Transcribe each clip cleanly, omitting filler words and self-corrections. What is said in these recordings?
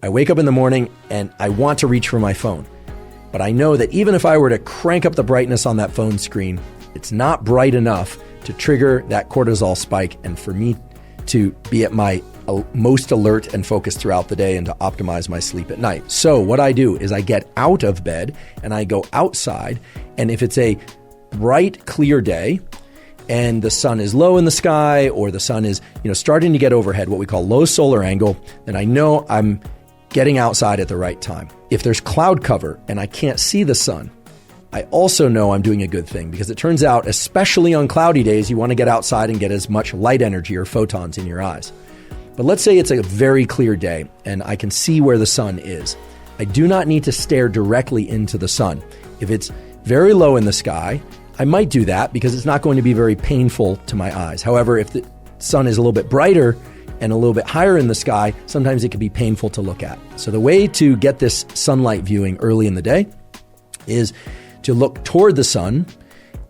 I wake up in the morning and I want to reach for my phone. But I know that even if I were to crank up the brightness on that phone screen, it's not bright enough to trigger that cortisol spike and for me to be at my most alert and focused throughout the day and to optimize my sleep at night. So what I do is I get out of bed and I go outside. And if it's a bright, clear day and the sun is low in the sky or the sun is, starting to get overhead, what we call low solar angle, then I know I'm getting outside at the right time. If there's cloud cover and I can't see the sun, I also know I'm doing a good thing because it turns out, especially on cloudy days, you want to get outside and get as much light energy or photons in your eyes. But let's say it's a very clear day and I can see where the sun is. I do not need to stare directly into the sun. If it's very low in the sky, I might do that because it's not going to be very painful to my eyes. However, if the sun is a little bit brighter and a little bit higher in the sky, sometimes it can be painful to look at. So the way to get this sunlight viewing early in the day is to look toward the sun.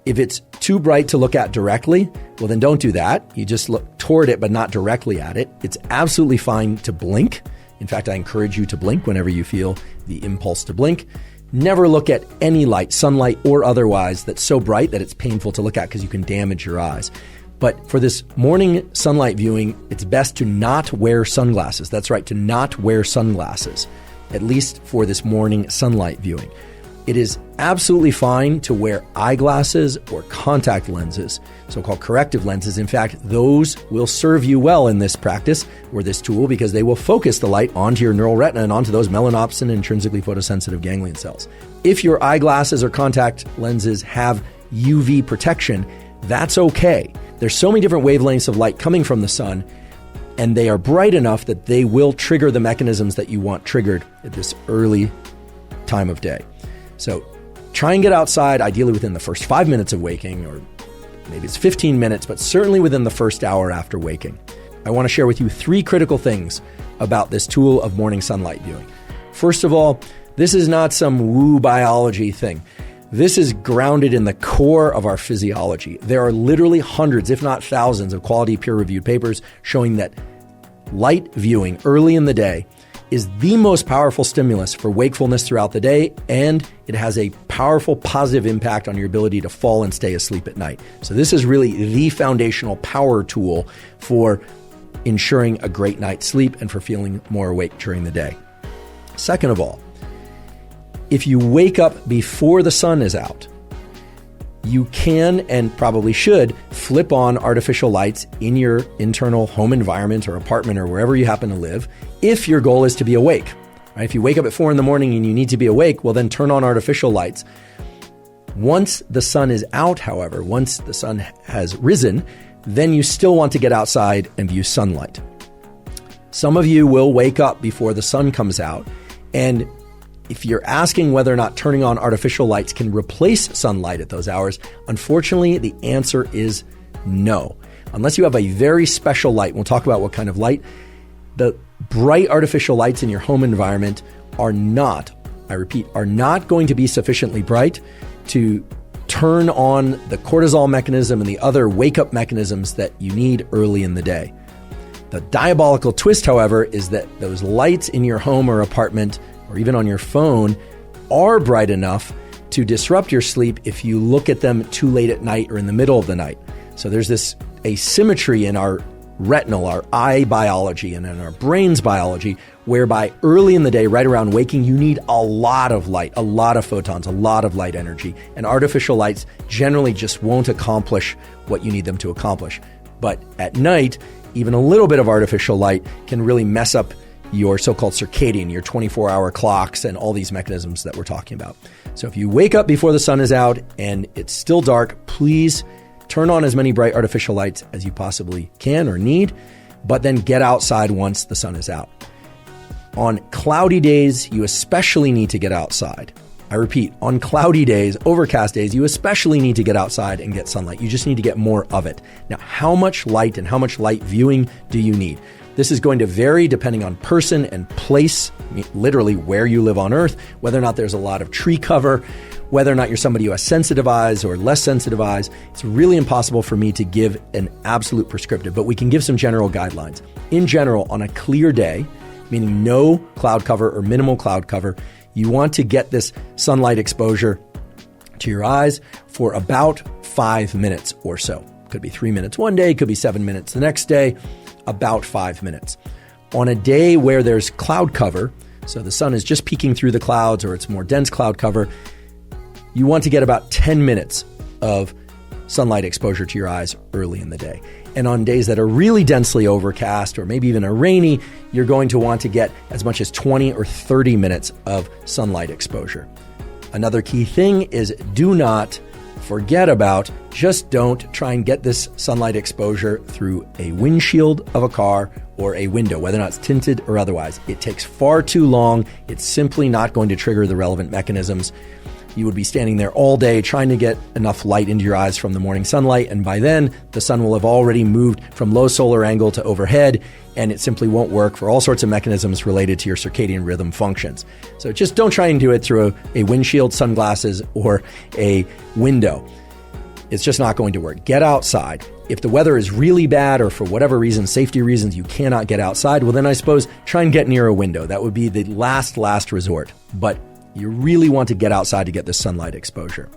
If it's too bright to look at directly, well, then don't do that. You just look toward it, but not directly at it. It's absolutely fine to blink. In fact, I encourage you to blink whenever you feel the impulse to blink. Never look at any light, sunlight or otherwise, that's so bright that it's painful to look at because you can damage your eyes. But for this morning sunlight viewing, it's best to not wear sunglasses. That's right, to not wear sunglasses, at least for this morning sunlight viewing. It is absolutely fine to wear eyeglasses or contact lenses, so-called corrective lenses. In fact, those will serve you well in this practice or this tool because they will focus the light onto your neural retina and onto those melanopsin intrinsically photosensitive ganglion cells. If your eyeglasses or contact lenses have UV protection, that's okay. There's so many different wavelengths of light coming from the sun, and they are bright enough that they will trigger the mechanisms that you want triggered at this early time of day. So try and get outside, ideally within the first 5 minutes of waking, or maybe it's 15 minutes, but certainly within the first hour after waking. I want to share with you 3 critical things about this tool of morning sunlight viewing. First of all, this is not some woo biology thing. This is grounded in the core of our physiology. There are literally hundreds, if not thousands, of quality peer-reviewed papers showing that light viewing early in the day is the most powerful stimulus for wakefulness throughout the day, and it has a powerful positive impact on your ability to fall and stay asleep at night. So this is really the foundational power tool for ensuring a great night's sleep and for feeling more awake during the day. Second of all, if you wake up before the sun is out, you can and probably should flip on artificial lights in your internal home environment or apartment or wherever you happen to live if your goal is to be awake. Right? If you wake up at 4 a.m. and you need to be awake, well then turn on artificial lights. Once the sun is out, however, once the sun has risen, then you still want to get outside and view sunlight. Some of you will wake up before the sun comes out, and if you're asking whether or not turning on artificial lights can replace sunlight at those hours, unfortunately, the answer is no. Unless you have a very special light, we'll talk about what kind of light, the bright artificial lights in your home environment are not, I repeat, are not going to be sufficiently bright to turn on the cortisol mechanism and the other wake-up mechanisms that you need early in the day. The diabolical twist, however, is that those lights in your home or apartment or even on your phone are bright enough to disrupt your sleep if you look at them too late at night or in the middle of the night. So there's this asymmetry in our retinal, our eye biology, and in our brain's biology, whereby early in the day, right around waking, you need a lot of light, a lot of photons, a lot of light energy. And artificial lights generally just won't accomplish what you need them to accomplish. But at night, even a little bit of artificial light can really mess up your so-called circadian, your 24-hour clocks, and all these mechanisms that we're talking about. So if you wake up before the sun is out and it's still dark, please turn on as many bright artificial lights as you possibly can or need, but then get outside once the sun is out. On cloudy days, you especially need to get outside. I repeat, on cloudy days, overcast days, you especially need to get outside and get sunlight. You just need to get more of it. Now, how much light and how much light viewing do you need? This is going to vary depending on person and place, literally where you live on Earth, whether or not there's a lot of tree cover, whether or not you're somebody who has sensitive eyes or less sensitive eyes. It's really impossible for me to give an absolute prescriptive, but we can give some general guidelines. In general, on a clear day, meaning no cloud cover or minimal cloud cover. You want to get this sunlight exposure to your eyes for about 5 minutes or so. Could be 3 minutes one day, could be 7 minutes the next day, about 5 minutes. On a day where there's cloud cover, so the sun is just peeking through the clouds or it's more dense cloud cover, you want to get about 10 minutes of sunlight exposure to your eyes early in the day. And on days that are really densely overcast or maybe even rainy, you're going to want to get as much as 20 or 30 minutes of sunlight exposure. Another key thing is do not forget about, just don't try and get this sunlight exposure through a windshield of a car or a window, whether or not it's tinted or otherwise. It takes far too long. It's simply not going to trigger the relevant mechanisms. You would be standing there all day trying to get enough light into your eyes from the morning sunlight, and by then, the sun will have already moved from low solar angle to overhead, and it simply won't work for all sorts of mechanisms related to your circadian rhythm functions. So just don't try and do it through a windshield, sunglasses, or a window. It's just not going to work. Get outside. If the weather is really bad or for whatever reason, safety reasons, you cannot get outside, well then I suppose try and get near a window. That would be the last resort. But you really want to get outside to get this sunlight exposure.